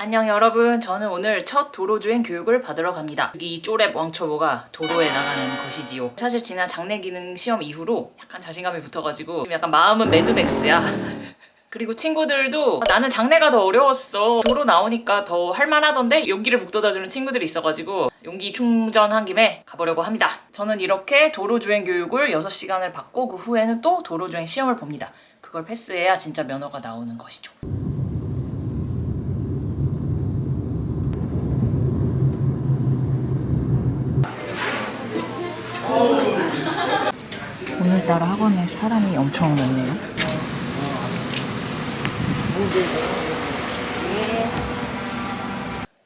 안녕 여러분, 저는 오늘 첫 도로주행 교육을 받으러 갑니다. 이 쪼렙 왕초보가 도로에 나가는 것이지요. 사실 지난 장내 기능 시험 이후로 약간 자신감이 붙어가지고 약간 마음은 매드맥스야. 그리고 친구들도 나는 장내가 더 어려웠어, 도로 나오니까 더 할만하던데, 용기를 북돋아주는 친구들이 있어가지고 용기 충전한 김에 가보려고 합니다. 저는 이렇게 도로주행 교육을 6시간을 받고 그 후에는 또 도로주행 시험을 봅니다. 그걸 패스해야 진짜 면허가 나오는 것이죠. 오늘따라 학원에 사람이 엄청 많네요.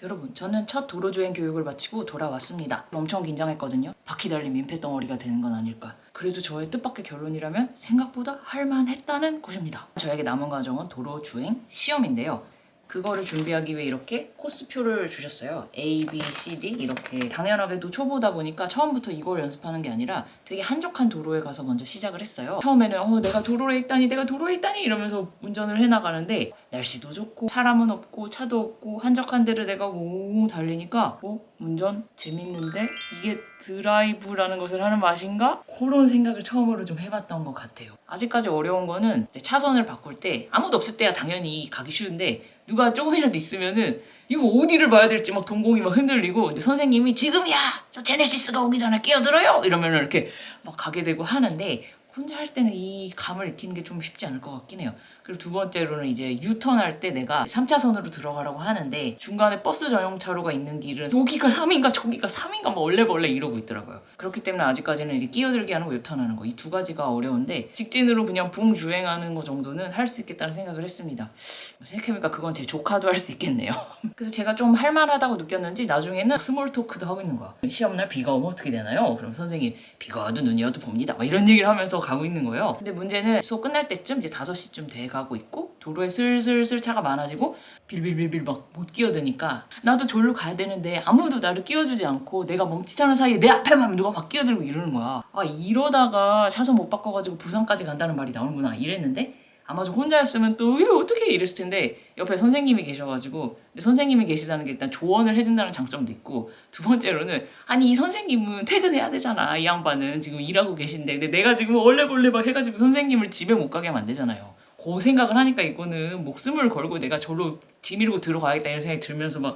여러분, 저는 첫 도로주행 교육을 마치고 돌아왔습니다. 엄청 긴장했거든요. 바퀴 달린 민폐덩어리가 되는 건 아닐까. 그래도 저의 뜻밖의 결론이라면 생각보다 할만했다는 것입니다. 저에게 남은 과정은 도로주행 시험인데요. 그거를 준비하기 위해 이렇게 코스표를 주셨어요. A, B, C, D 이렇게. 당연하게도 초보다 보니까 처음부터 이걸 연습하는 게 아니라 되게 한적한 도로에 가서 먼저 시작을 했어요. 처음에는 내가 도로에 있다니 이러면서 운전을 해나가는데 날씨도 좋고 사람은 없고 차도 없고 한적한 데를 내가 오 달리니까 운전 재밌는데 이게 드라이브라는 것을 하는 맛인가? 그런 생각을 처음으로 좀 해봤던 것 같아요. 아직까지 어려운 거는 차선을 바꿀 때 아무도 없을 때야 당연히 가기 쉬운데 누가 조금이라도 있으면은 이거 어디를 봐야 될지 막 동공이 막 흔들리고, 근데 선생님이 지금이야! 저 제네시스가 오기 전에 끼어들어요! 이러면은 이렇게 막 가게 되고 하는데 혼자 할 때는 이 감을 익히는 게 좀 쉽지 않을 것 같긴 해요. 그리고 두 번째로는 이제 유턴 할 때 내가 3차선으로 들어가라고 하는데 중간에 버스 전용차로가 있는 길은 여기가 3인가 저기가 3인가 막 얼레벌레 이러고 있더라고요. 그렇기 때문에 아직까지는 이렇게 끼어들게 하는 거, 유턴하는 거, 이 두 가지가 어려운데 직진으로 그냥 붕 주행하는 거 정도는 할 수 있겠다는 생각을 했습니다. 생각해보니까 그건 제 조카도 할 수 있겠네요. 그래서 제가 좀 할만하다고 느꼈는지 나중에는 스몰 토크도 하고 있는 거야. 시험날 비가 오면 어떻게 되나요? 그럼 선생님 비가 와도 눈이 와도 봅니다, 막 이런 얘기를 하면서 가고 있는 거예요. 근데 문제는 수업 끝날 때쯤 이제 5시쯤 돼가고 있고 도로에 슬슬슬 차가 많아지고 빌빌빌빌 막 못 끼어드니까 나도 절로 가야 되는데 아무도 나를 끼워주지 않고 내가 멈칫하는 사이에 내 앞에만 누가 막 끼어들고 이러는 거야. 이러다가 차선 못 바꿔가지고 부산까지 간다는 말이 나오는구나 이랬는데, 아마 저 혼자였으면 또 이거 어떻게 이랬을 텐데 옆에 선생님이 계셔가지고, 근데 선생님이 계시다는 게 일단 조언을 해준다는 장점도 있고, 두 번째로는 아니 이 선생님은 퇴근해야 되잖아, 이 양반은 지금 일하고 계신데, 근데 내가 지금 얼레벌레 막 해가지고 선생님을 집에 못 가게 하면 안 되잖아요. 그 생각을 하니까 이거는 목숨을 걸고 내가 저로 뒤밀고 들어가야겠다 이런 생각이 들면서 막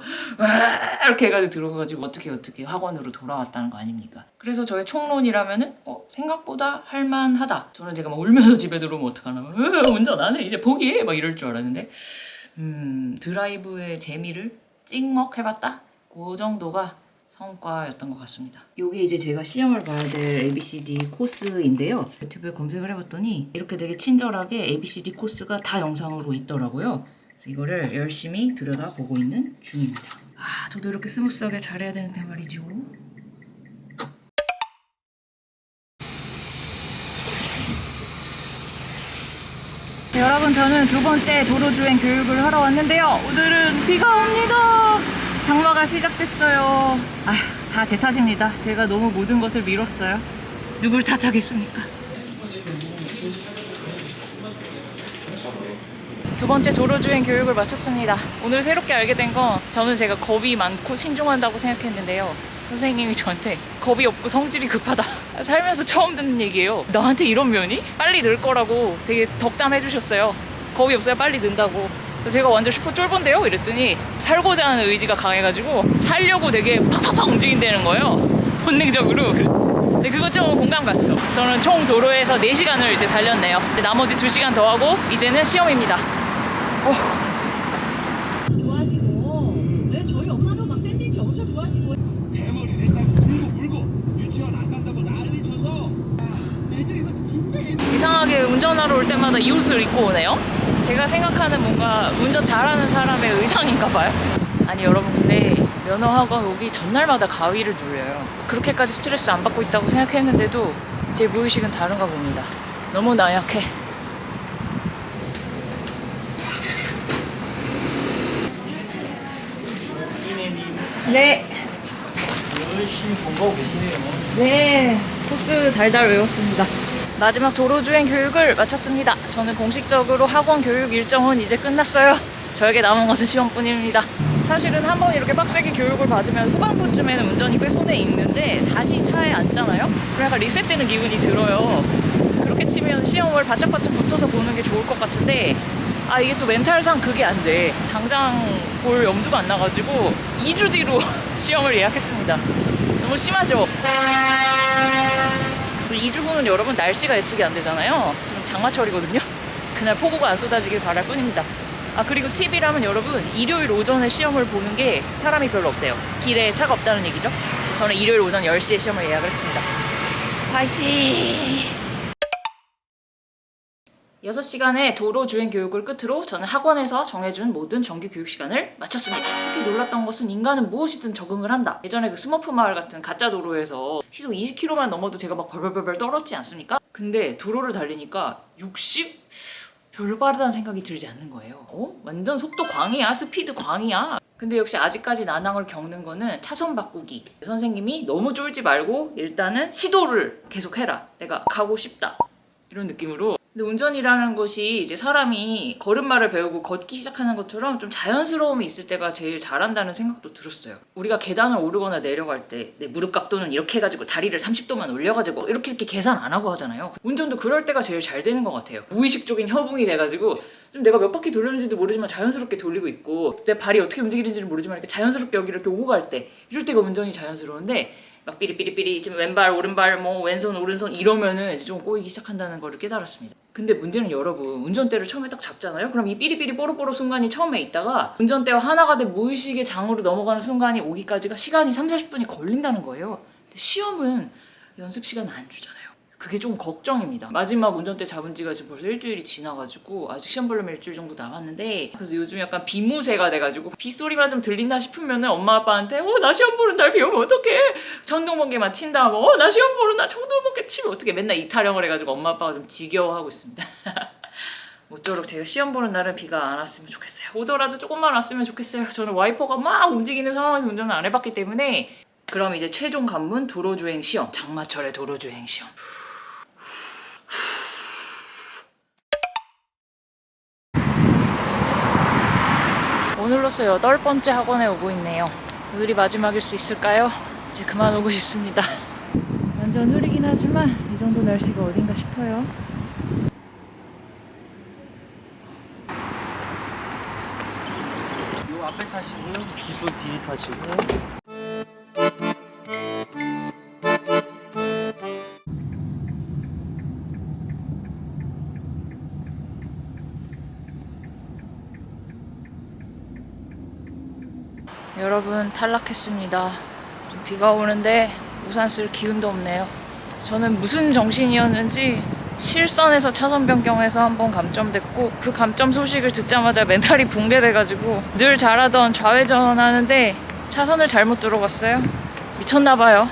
이렇게 해가지고 들어가가지고 어떻게 학원으로 돌아왔다는 거 아닙니까? 그래서 저의 총론이라면은 생각보다 할만하다. 저는 제가 막 울면서 집에 들어오면 어떡하나, 운전 안 해 이제 포기해 막 이럴 줄 알았는데 드라이브의 재미를 찍먹해봤다? 그 정도가 성과였던 것 같습니다. 이게 이제 제가 시험을 봐야 될 ABCD 코스인데요. 유튜브에 검색을 해봤더니 이렇게 되게 친절하게 ABCD 코스가 다 영상으로 있더라고요. 그래서 이거를 열심히 들여다보고 있는 중입니다. 저도 이렇게 스무스하게 잘해야 되는데 말이죠. 여러분, 저는 두 번째 도로주행 교육을 하러 왔는데요. 오늘은 비가 옵니다. 장마가 시작됐어요. 다 제 탓입니다. 제가 너무 모든 것을 미뤘어요. 누굴 탓하겠습니까? 두 번째 도로주행 교육을 마쳤습니다. 오늘 새롭게 알게 된 건, 저는 제가 겁이 많고 신중한다고 생각했는데요. 선생님이 저한테 겁이 없고 성질이 급하다, 살면서 처음 듣는 얘기예요. 나한테 이런 면이? 빨리 늘 거라고 되게 덕담해 주셨어요. 겁이 없어야 빨리 는다고. 제가 완전 슈퍼 쫄본데요? 이랬더니 살고자 하는 의지가 강해가지고 살려고 되게 팍팍팍 움직인다는 거예요, 본능적으로. 근데 그건 좀 공감 갔어. 저는 총 도로에서 4시간을 이제 달렸네요. 근데 나머지 2시간 더 하고 이제는 시험입니다. 좋아하시고, 네, 저희 엄마도 막 샌드위치 엄청 좋아하시고. 대머리 냈다고 울고 유치원 안 간다고 난리 쳐서. 애들 이거 진짜 이상하게 운전하러 올 때마다 이 옷을 입고 오네요. 제가 생각하는 뭔가 운전 잘하는 사람의 의상인가 봐요. 아니 여러분, 근데 면허학원 오기 전날마다 가위를 눌려요. 그렇게까지 스트레스 안 받고 있다고 생각했는데도 제 무의식은 다른가 봅니다. 너무 나약해. 네. 열심히 공부하고 계시네요. 네, 코스 달달 외웠습니다. 마지막 도로주행 교육을 마쳤습니다. 저는 공식적으로 학원 교육 일정은 이제 끝났어요. 저에게 남은 것은 시험뿐입니다. 사실은 한번 이렇게 빡세게 교육을 받으면 후반부쯤에는 운전이 꽤 손에 익는데 다시 차에 앉잖아요? 그럼 약간 리셋되는 기분이 들어요. 그렇게 치면 시험을 바짝바짝 붙어서 보는 게 좋을 것 같은데 이게 또 멘탈상 그게 안 돼. 당장 볼 염두가 안 나가지고 2주 뒤로 시험을 예약했습니다. 너무 심하죠? 2주 후는 여러분 날씨가 예측이 안 되잖아요. 지금 장마철이거든요. 그날 폭우가 안 쏟아지길 바랄 뿐입니다. 그리고 팁이라면 여러분 일요일 오전에 시험을 보는 게 사람이 별로 없대요. 길에 차가 없다는 얘기죠. 저는 일요일 오전 10시에 시험을 예약을 했습니다. 화이팅! 6시간의 도로 주행 교육을 끝으로 저는 학원에서 정해준 모든 정규 교육 시간을 마쳤습니다. 특히 놀랐던 것은 인간은 무엇이든 적응을 한다. 예전에 그 스머프 마을 같은 가짜 도로에서 시속 20km만 넘어도 제가 막 벌벌벌 떨었지 않습니까? 근데 도로를 달리니까 60? 별로 빠르다는 생각이 들지 않는 거예요. 완전 속도 광이야, 스피드 광이야. 근데 역시 아직까지 난항을 겪는 거는 차선 바꾸기. 선생님이 너무 쫄지 말고 일단은 시도를 계속해라. 내가 가고 싶다. 이런 느낌으로. 근데 운전이라는 것이 이제 사람이 걸음마를 배우고 걷기 시작하는 것처럼 좀 자연스러움이 있을 때가 제일 잘한다는 생각도 들었어요. 우리가 계단을 오르거나 내려갈 때 내 무릎 각도는 이렇게 해가지고 다리를 30도만 올려가지고 이렇게 계산 안 하고 하잖아요. 운전도 그럴 때가 제일 잘 되는 것 같아요. 무의식적인 협응이 돼가지고 좀 내가 몇 바퀴 돌렸는지도 모르지만 자연스럽게 돌리고 있고 내 발이 어떻게 움직이는지는 모르지만 이렇게 자연스럽게 여기 이렇게 오고 갈 때 이럴 때가 운전이 자연스러운데 막 삐리삐리삐리 지금 왼발 오른발 뭐 왼손 오른손 이러면은 이제 좀 꼬이기 시작한다는 걸 깨달았습니다. 근데 문제는 여러분 운전대를 처음에 딱 잡잖아요. 그럼 이 삐리삐리 뽀로뽀로 순간이 처음에 있다가 운전대와 하나가 된 무의식의 장으로 넘어가는 순간이 오기까지가 시간이 30-40분이 걸린다는 거예요. 근데 시험은 연습 시간 안 주잖아요. 그게 좀 걱정입니다. 마지막 운전대 잡은 지가 지금 벌써 일주일이 지나가지고 아직 시험 보려면 일주일 정도 남았는데 그래서 요즘 약간 비무새가 돼가지고 빗소리만 좀 들린다 싶으면은 엄마 아빠한테 나 시험 보는 날 비 오면 어떡해 천둥번개만 친다 나 시험 보는 날 천둥번개 치면 어떡해 맨날 이 타령을 해가지고 엄마 아빠가 좀 지겨워하고 있습니다. 모쪼록 제가 시험 보는 날은 비가 안 왔으면 좋겠어요. 오더라도 조금만 왔으면 좋겠어요. 저는 와이퍼가 막 움직이는 상황에서 운전을 안 해봤기 때문에. 그럼 이제 최종 관문 도로주행 시험, 장마철의 도로주행 시험. 오늘로써 8번째 학원에 오고 있네요. 오늘이 마지막일 수 있을까요? 이제 그만 오고 싶습니다. 완전 흐리긴 하지만 이 정도 날씨가 어딘가 싶어요. 요 앞에 타시고요. 뒷분 뒤에 타시고요. 여러분 탈락했습니다. 좀 비가 오는데 우산 쓸 기운도 없네요. 저는 무슨 정신이었는지 실선에서 차선 변경해서 한번 감점됐고 그 감점 소식을 듣자마자 멘탈이 붕괴돼가지고 늘 잘하던 좌회전 하는데 차선을 잘못 들어갔어요. 미쳤나봐요.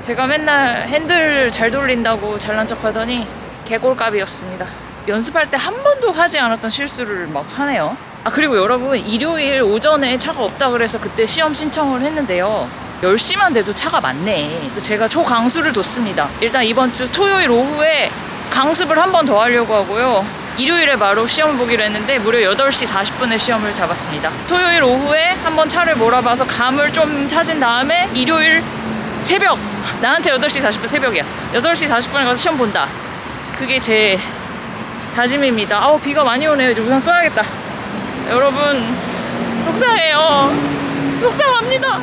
제가 맨날 핸들 잘 돌린다고 잘난 척하더니 개골값이었습니다. 연습할 때 한 번도 하지 않았던 실수를 막 하네요. 그리고 여러분 일요일 오전에 차가 없다 그래서 그때 시험 신청을 했는데요. 10시만 돼도 차가 많네. 제가 초강수를 뒀습니다. 일단 이번 주 토요일 오후에 강습을 한 번 더 하려고 하고요. 일요일에 바로 시험을 보기로 했는데 무려 8시 40분에 시험을 잡았습니다. 토요일 오후에 한번 차를 몰아봐서 감을 좀 찾은 다음에 일요일 새벽, 나한테 8시 40분 새벽이야. 8시 40분에 가서 시험 본다. 그게 제 다짐입니다. 비가 많이 오네요. 이제 우산 써야겠다. 여러분 속상해요. 속상합니다.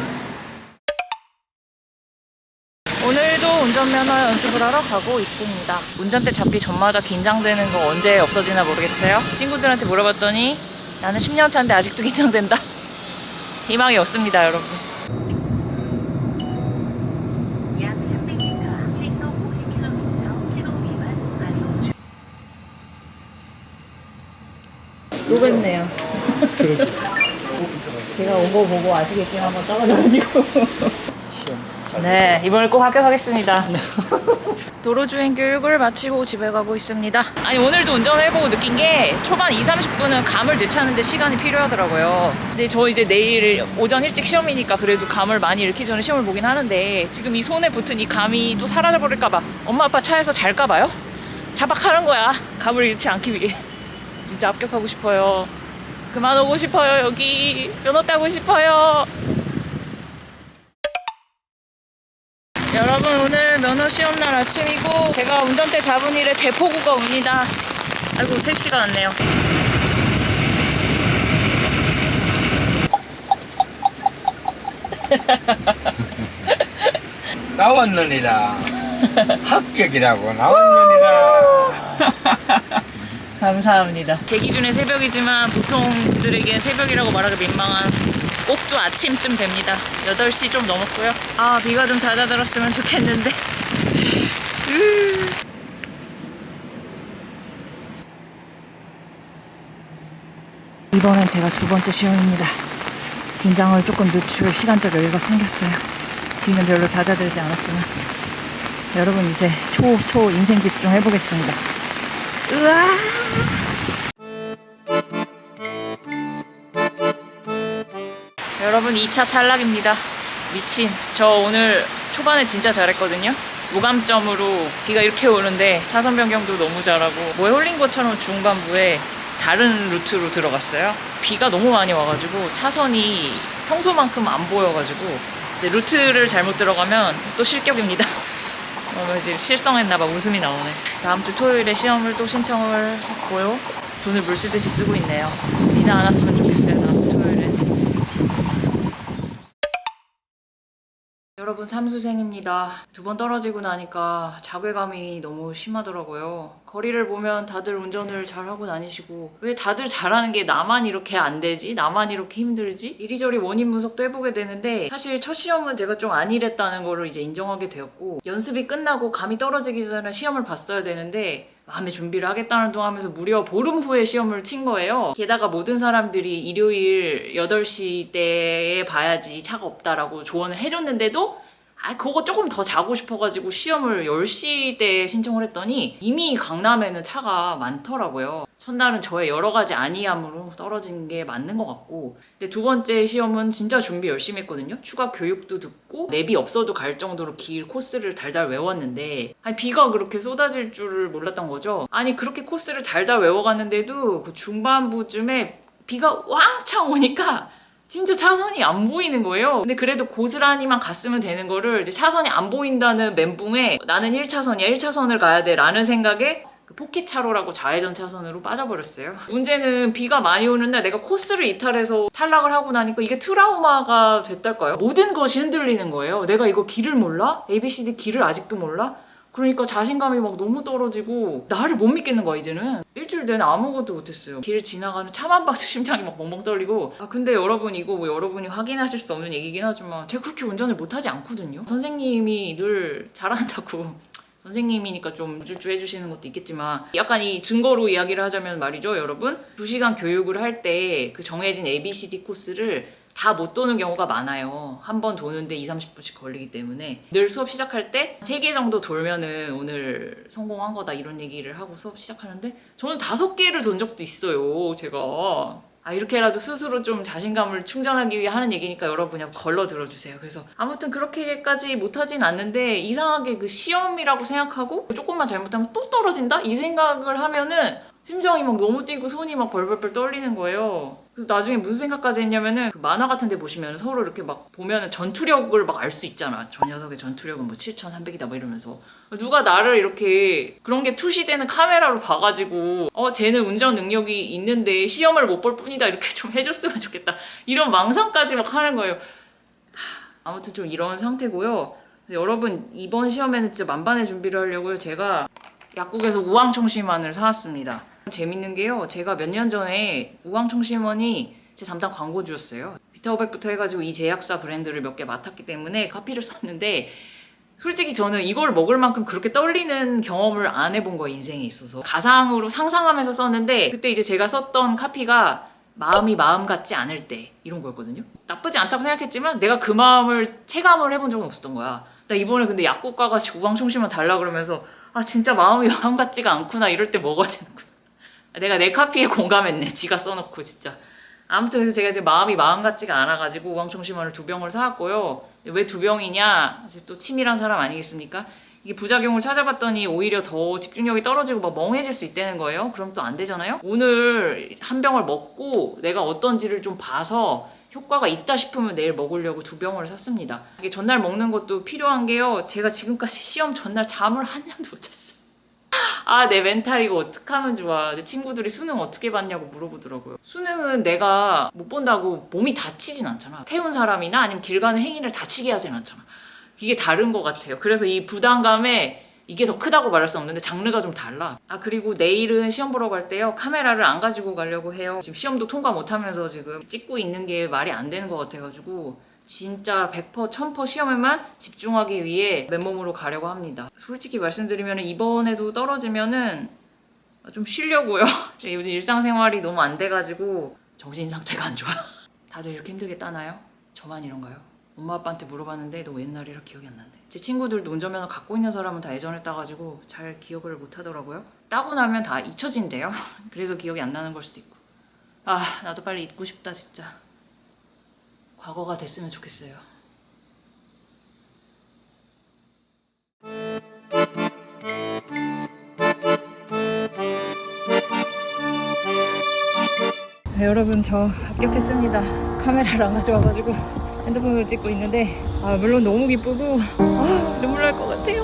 오늘도 운전면허 연습을 하러 가고 있습니다. 운전대 잡기 전마다 긴장되는 거 언제 없어지나 모르겠어요. 친구들한테 물어봤더니 나는 10년 차인데 아직도 긴장된다. 희망이 없습니다, 여러분. 약 300m, 시속 50km, 신호 위반, 과속 중. 또 뵙네요. 제가 온 거 보고 아시겠지만 한번 떨어져가지고. 네, 이번에 꼭 합격하겠습니다. 도로주행 교육을 마치고 집에 가고 있습니다. 오늘도 운전을 해보고 느낀 게 초반 20-30분은 감을 되찾는데 시간이 필요하더라고요. 근데 저 이제 내일 오전 일찍 시험이니까 그래도 감을 많이 잃기 전에 시험을 보긴 하는데 지금 이 손에 붙은 이 감이 또 사라져버릴까봐 엄마 아빠 차에서 잘까봐요? 자박하는 거야. 감을 잃지 않기 위해. 진짜 합격하고 싶어요. 그만 오고 싶어요. 여기 면허 따고 싶어요. 여러분 오늘 면허 시험날 아침이고 제가 운전대 잡은 일에 대포구가 옵니다. 아이고 택시가 왔네요. 나왔느니라. 합격이라고 나왔느니라. 감사합니다. 제 기준에 새벽이지만 보통 분들에게 새벽이라고 말하기 민망한 꼭두 아침쯤 됩니다. 8시 좀 넘었고요. 아 비가 좀 잦아들었으면 좋겠는데. 이번엔 제가 2번째 시험입니다. 긴장을 조금 늦출 시간적 여유가 생겼어요. 비는 별로 잦아들지 않았지만 여러분 이제 초 인생 집중 해보겠습니다. 으아! 여러분 2차 탈락입니다. 미친. 저 오늘 초반에 진짜 잘했거든요. 무감점으로 비가 이렇게 오는데 차선 변경도 너무 잘하고 뭐에 홀린 것처럼 중반부에 다른 루트로 들어갔어요. 비가 너무 많이 와가지고 차선이 평소만큼 안 보여가지고 근데 루트를 잘못 들어가면 또 실격입니다. 이제 실성했나봐. 웃음이 나오네. 다음 주 토요일에 시험을 또 신청을 했고요. 돈을 물 쓰듯이 쓰고 있네요. 비나 안 왔으면 좋겠어요. 다음 주 토요일에. 여러분 삼수생입니다. 2번 떨어지고 나니까 자괴감이 너무 심하더라고요. 거리를 보면 다들 운전을 잘하고 다니시고 왜 다들 잘하는 게 나만 이렇게 안 되지? 나만 이렇게 힘들지? 이리저리 원인 분석도 해보게 되는데 사실 첫 시험은 제가 좀 안일했다는 거를 이제 인정하게 되었고 연습이 끝나고 감이 떨어지기 전에 시험을 봤어야 되는데 마음의 준비를 하겠다는 동안 하면서 무려 보름 후에 시험을 친 거예요. 게다가 모든 사람들이 일요일 8시 때에 봐야지 차가 없다라고 조언을 해줬는데도 그거 조금 더 자고 싶어가지고 시험을 10시 때 신청을 했더니 이미 강남에는 차가 많더라고요. 첫날은 저의 여러 가지 안이함으로 떨어진 게 맞는 것 같고 근데 2번째 시험은 진짜 준비 열심히 했거든요. 추가 교육도 듣고 랩이 없어도 갈 정도로 길 코스를 달달 외웠는데 비가 그렇게 쏟아질 줄을 몰랐던 거죠. 아니 그렇게 코스를 달달 외워갔는데도 그 중반부쯤에 비가 왕창 오니까 진짜 차선이 안 보이는 거예요. 근데 그래도 고스란히만 갔으면 되는 거를 이제 차선이 안 보인다는 멘붕에 나는 1차선이야 1차선을 가야 돼 라는 생각에 그 포켓차로라고 좌회전 차선으로 빠져버렸어요. 문제는 비가 많이 오는 날 내가 코스를 이탈해서 탈락을 하고 나니까 이게 트라우마가 됐달까요? 모든 것이 흔들리는 거예요. 내가 이거 길을 몰라? ABCD 길을 아직도 몰라? 그러니까 자신감이 막 너무 떨어지고 나를 못 믿겠는 거야 이제는. 일주일 내내 아무것도 못했어요. 길 지나가는 차만 봐도 심장이 막 멍멍 떨리고 근데 여러분 이거 뭐 여러분이 확인하실 수 없는 얘기긴 하지만 제가 그렇게 운전을 못하지 않거든요. 선생님이 늘 잘한다고 선생님이니까 좀 우쭈쭈 해주시는 것도 있겠지만 약간 이 증거로 이야기를 하자면 말이죠 여러분 2시간 교육을 할 때 그 정해진 ABCD 코스를 다 못 도는 경우가 많아요. 한 번 도는데 20-30분씩 걸리기 때문에 늘 수업 시작할 때 3개 정도 돌면은 오늘 성공한 거다 이런 얘기를 하고 수업 시작하는데 저는 5개를 돈 적도 있어요. 제가 이렇게라도 스스로 좀 자신감을 충전하기 위해 하는 얘기니까 여러분이 걸러 들어주세요. 그래서 아무튼 그렇게까지 못하진 않는데 이상하게 그 시험이라고 생각하고 조금만 잘못하면 또 떨어진다? 이 생각을 하면은 심장이 막 너무 뛰고 손이 막 벌벌벌 떨리는 거예요. 그래서 나중에 무슨 생각까지 했냐면은 그 만화 같은 데 보시면 서로 이렇게 막 보면은 전투력을 막 알 수 있잖아. 저 녀석의 전투력은 뭐 7,300이다 뭐 이러면서 누가 나를 이렇게 그런 게 투시되는 카메라로 봐가지고 쟤는 운전 능력이 있는데 시험을 못 볼 뿐이다 이렇게 좀 해줬으면 좋겠다 이런 망상까지 막 하는 거예요. 아무튼 좀 이런 상태고요. 그래서 여러분 이번 시험에는 진짜 만반의 준비를 하려고요. 제가 약국에서 우황청심환을 사왔습니다. 재밌는 게요. 제가 몇 년 전에 우황청심환이 제 담당 광고주였어요. 비타오백부터 해가지고 이 제약사 브랜드를 몇 개 맡았기 때문에 카피를 썼는데 솔직히 저는 이걸 먹을 만큼 그렇게 떨리는 경험을 안 해본 거예요. 인생에 있어서. 가상으로 상상하면서 썼는데 그때 이제 제가 썼던 카피가 마음이 마음 같지 않을 때 이런 거였거든요. 나쁘지 않다고 생각했지만 내가 그 마음을 체감을 해본 적은 없었던 거야. 나 이번에 근데 약국 가가지고 우황청심환 달라 그러면서 진짜 마음이 마음 같지가 않구나 이럴 때 먹어야 되는구나. 내가 내 카피에 공감했네. 지가 써놓고 진짜. 아무튼 그래서 제가 이제 마음이 마음 같지가 않아가지고 우황청심환을 2병을 사왔고요. 왜 2병이냐? 또 치밀한 사람 아니겠습니까? 이게 부작용을 찾아봤더니 오히려 더 집중력이 떨어지고 막 멍해질 수 있다는 거예요. 그럼 또 안 되잖아요. 오늘 한 병을 먹고 내가 어떤지를 좀 봐서 효과가 있다 싶으면 내일 먹으려고 2병을 샀습니다. 이게 전날 먹는 것도 필요한 게요. 제가 지금까지 시험 전날 잠을 한 잠도 못 잤어요. 아, 내 멘탈 이거 어떡하면 좋아. 내 친구들이 수능 어떻게 봤냐고 물어보더라고요. 수능은 내가 못 본다고 몸이 다치진 않잖아. 태운 사람이나 아니면 길 가는 행인을 다치게 하진 않잖아. 이게 다른 것 같아요. 그래서 이 부담감에 이게 더 크다고 말할 수 없는데 장르가 좀 달라. 아, 그리고 내일은 시험 보러 갈 때요. 카메라를 안 가지고 가려고 해요. 지금 시험도 통과 못하면서 지금 찍고 있는 게 말이 안 되는 것 같아가지고 진짜 100% 1000% 시험에만 집중하기 위해 맨몸으로 가려고 합니다. 솔직히 말씀드리면 이번에도 떨어지면은 좀 쉬려고요. 요즘 일상생활이 너무 안 돼가지고 정신 상태가 안 좋아. 다들 이렇게 힘들게 따나요? 저만 이런가요? 엄마 아빠한테 물어봤는데 너 옛날이라 기억이 안 난대. 제 친구들도 운전면허 갖고 있는 사람은 다 예전에 따가지고 잘 기억을 못 하더라고요. 따고 나면 다 잊혀진대요. 그래서 기억이 안 나는 걸 수도 있고. 아, 나도 빨리 잊고 싶다 진짜. 과거가 됐으면 좋겠어요. 네, 여러분 저 합격했습니다. 카메라를 안 가져와가지고 핸드폰으로 찍고 있는데 물론 너무 기쁘고 눈물 날 것 같아요.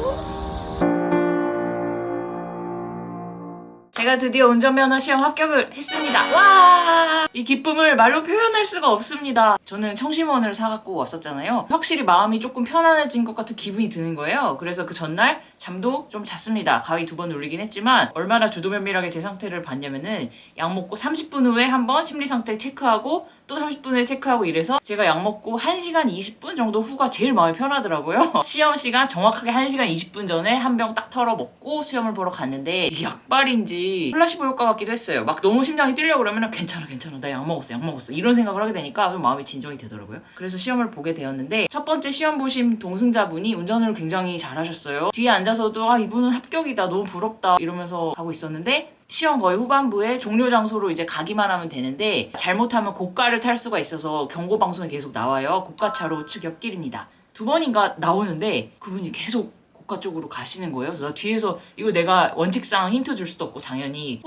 제가 드디어 운전면허 시험 합격을 했습니다. 와! 이 기쁨을 말로 표현할 수가 없습니다. 저는 청심원을 사갖고 왔었잖아요. 확실히 마음이 조금 편안해진 것 같은 기분이 드는 거예요. 그래서 그 전날 잠도 좀 잤습니다. 가위 2번 눌리긴 했지만 얼마나 주도면밀하게 제 상태를 봤냐면은 약 먹고 30분 후에 한번 심리 상태 체크하고 또 30분 후에 체크하고 이래서 제가 약 먹고 1시간 20분 정도 후가 제일 마음이 편하더라고요. 시험 시간 정확하게 1시간 20분 전에 한 병 딱 털어 먹고 시험을 보러 갔는데 이게 약발인지 플라시보 효과 같기도 했어요. 막 너무 심장이 뛰려고 그러면 괜찮아 나 약 먹었어 이런 생각을 하게 되니까 좀 마음이 진정이 되더라고요. 그래서 시험을 보게 되었는데 첫 번째 시험 보신 동승자분이 운전을 굉장히 잘하셨어요. 뒤에 앉아서도 이분은 합격이다 너무 부럽다 이러면서 가고 있었는데 시험 거의 후반부에 종료 장소로 이제 가기만 하면 되는데 잘못하면 고가를 탈 수가 있어서 경고 방송이 계속 나와요. 고가차로 우측 옆길입니다. 2번인가 나오는데 그분이 계속 고가 쪽으로 가시는 거예요. 그래서 나 뒤에서 이걸 내가 원칙상 힌트 줄 수도 없고 당연히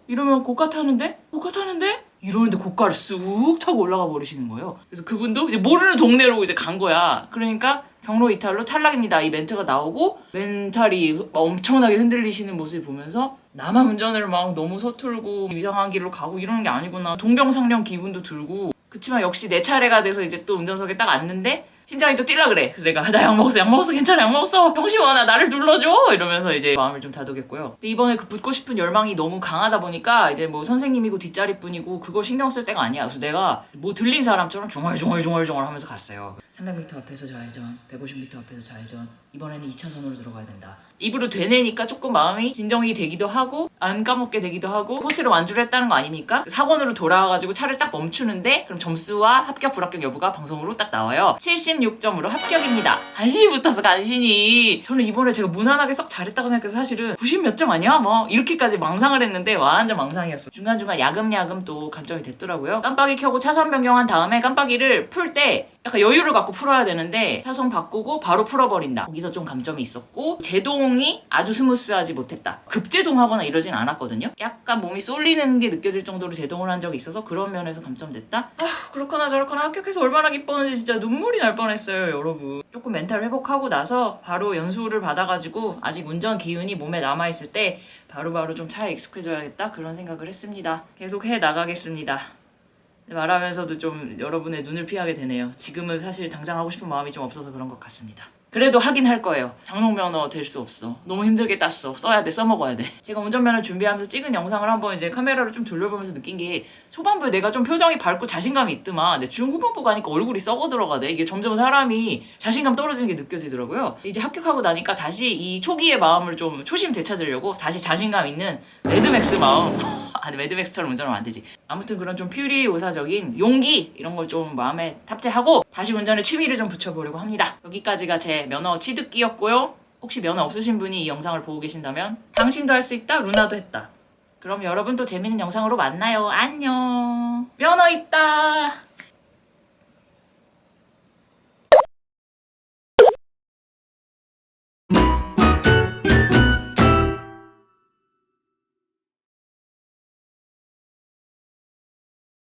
이러면 고가 타는데? 이러는데 고가를 쑥 타고 올라가 버리시는 거예요. 그래서 그분도 이제 모르는 동네로 이제 간 거야. 그러니까 경로 이탈로 탈락입니다. 이 멘트가 나오고 멘탈이 엄청나게 흔들리시는 모습을 보면서 나만 운전을 막 너무 서툴고 이상한 길로 가고 이러는 게 아니구나. 동병상련 기분도 들고 그치만 역시 내 차례가 돼서 이제 또 운전석에 딱 앉는데 심장이 또 뛰려 그래. 그래서 내가 나 약 먹었어 괜찮아 약 먹었어 정시원아 나를 눌러줘 이러면서 이제 마음을 좀 다독였고요. 근데 이번에 그 붙고 싶은 열망이 너무 강하다 보니까 이제 뭐 선생님이고 뒷자리뿐이고 그걸 신경 쓸 때가 아니야. 그래서 내가 뭐 들린 사람처럼 중얼중얼 하면서 갔어요. 300m 앞에서 좌회전 150m 앞에서 좌회전 이번에는 2차선으로 들어가야 된다. 입으로 되뇌니까 조금 마음이 진정이 되기도 하고 안 까먹게 되기도 하고 코스를 완주를 했다는 거 아닙니까? 사건으로 돌아와가지고 차를 딱 멈추는데 그럼 점수와 합격 불합격 여부가 방송으로 딱 나와요. 76점으로 합격입니다. 간신히 붙었어 간신히. 저는 이번에 제가 무난하게 썩 잘했다고 생각해서 사실은 90 몇 점 아니야? 뭐 이렇게까지 망상을 했는데 완전 망상이었어. 중간중간 야금야금 또 감점이 됐더라고요. 깜빡이 켜고 차선 변경한 다음에 깜빡이를 풀 때 약간 여유를 갖고 풀어야 되는데 차선 바꾸고 바로 풀어버린다. 거기서 좀 감점이 있었고 제동이 아주 스무스하지 못했다. 급제동하거나 이러진 않았거든요. 약간 몸이 쏠리는 게 느껴질 정도로 제동을 한 적이 있어서 그런 면에서 감점됐다. 그렇거나 저렇거나 합격해서 얼마나 기뻤는지 진짜 눈물이 날 뻔했어요 여러분. 조금 멘탈 회복하고 나서 바로 연수를 받아가지고 아직 운전 기운이 몸에 남아있을 때 바로바로 좀 차에 익숙해져야겠다 그런 생각을 했습니다. 계속 해 나가겠습니다. 말하면서도 좀 여러분의 눈을 피하게 되네요. 지금은 사실 당장 하고 싶은 마음이 좀 없어서 그런 것 같습니다. 그래도 하긴 할 거예요. 장롱면허 될 수 없어. 너무 힘들게 땄어. 써야 돼. 써먹어야 돼. 제가 운전면허 준비하면서 찍은 영상을 한번 이제 카메라를 좀 돌려보면서 느낀 게 초반부에 내가 좀 표정이 밝고 자신감이 있더만 근데 중후반부 가니까 얼굴이 썩어 들어가네. 이게 점점 사람이 자신감 떨어지는 게 느껴지더라고요. 이제 합격하고 나니까 다시 이 초기의 마음을 좀 초심 되찾으려고 다시 자신감 있는 매드맥스 마음 아니 매드맥스처럼 운전하면 안 되지. 아무튼 그런 좀 퓨리오사적인 용기 이런 걸 좀 마음에 탑재하고 다시 운전에 취미를 좀 붙여보려고 합니다. 여기까지가 제 면허 취득기였고요. 혹시 면허 없으신 분이 이 영상을 보고 계신다면 당신도 할 수 있다 루나도 했다. 그럼 여러분 또 재밌는 영상으로 만나요. 안녕. 면허 있다.